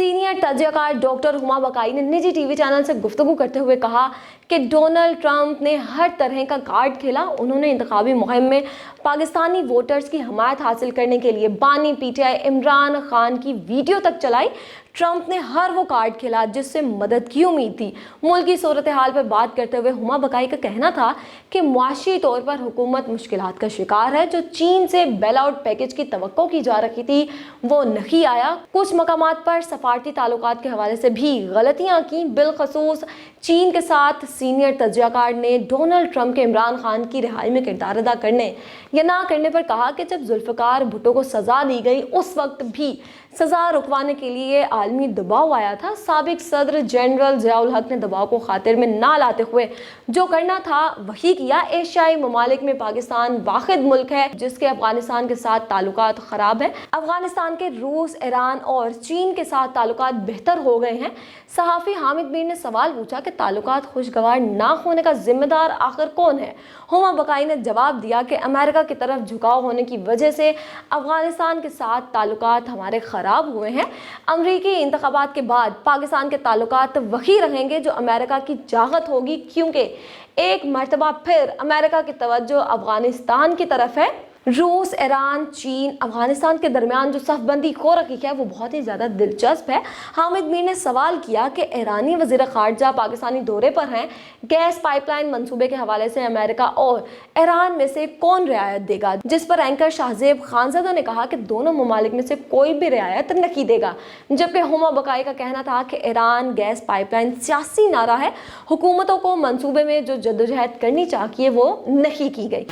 Senior तज्ज़ियाकार doctor Huma बकाई ने निजी TV channel से गुफ्तगू करते हुए कहा कि डोनाल्ड ट्रंप ने हर तरह का कार्ड खेला। उन्होंने इंतखाबी मुहिम में पाकिस्तानी वोटर्स की हमायत हासिल करने के लिए बानी पीटीआई इमरान खान की वीडियो तक चलाई। ट्रंप ने हर वो कार्ड खेला जिससे मदद की उम्मीद थी। मुल्क की सूरत हाल पर बात करते हुए हुमा बकाई का कहना था कि मुआशी तौर पर हुकूमत मुश्किलात का शिकार है। जो चीन से बेल आउट पैकेज की तवक्को की जा रही थी वो नहीं आया। कुछ मकामात पर सफारती ताल्लुकात के हवाले से भी गलतियां की। बिलखसूस चीन के साथ सीनियर तज्ज़ियाकार ने डोनाल्ड ट्रंप के इमरान खान की रिहाई में किरदार अदा करने या ना करने पर कहा कि जब जुल्फ़िकार भुट्टो को सज़ा दी गई उस वक्त भी सज़ा रुकवाने के लिए आलमी दबाव आया था। साबिक सदर जनरल ज़ियाउल हक ने दबाव को खातिर में ना लाते हुए जो करना था वही किया। एशियाई ममालिक में पाकिस्तान वाहिद मुल्क है जिसके अफगानिस्तान के साथ ताल्लुकात ख़राब है। अफगानिस्तान के रूस, ईरान और चीन के साथ ताल्लुकात बेहतर हो गए हैं। सहाफ़ी हामिद मीर ने सवाल पूछा कि ताल्लुकात खुशगवार ना होने का जिम्मेदार आखिर कौन है। हुमा बकाई ने जवाब दिया कि अमेरिका की तरफ झुकाव होने की वजह से अफगानिस्तान के साथ ताल्लुकात हमारे ख़राब हुए हैं। अमरीकी इंतखाबात के बाद पाकिस्तान के ताल्लुकात वही रहेंगे जो अमेरिका की चाहत होगी, क्योंकि एक मरतबा फिर अमेरिका की तवज्जो अफगानिस्तान की तरफ है। रूस, ईरान, चीन, अफगानिस्तान के दरमियान जो सफ़बंदी हो रखी है वो बहुत ही ज़्यादा दिलचस्प है। हामिद मीर ने सवाल किया कि ईरानी वज़ीर ख़ारजा पाकिस्तानी दौरे पर हैं। गैस पाइपलाइन मंसूबे के हवाले से अमेरिका और ईरान में से कौन रियायत देगा, जिस पर एंकर शाहजेब खानज़ादा ने कहा कि दोनों ममालिक में से कोई भी रियायत नहीं देगा। जबकि हुमा बकाई का कहना था कि ईरान गैस पाइपलाइन सियासी नारा है, हुकूमतों को मंसूबे में जो जद्दोजहद करनी चाहिए वो नहीं की गई।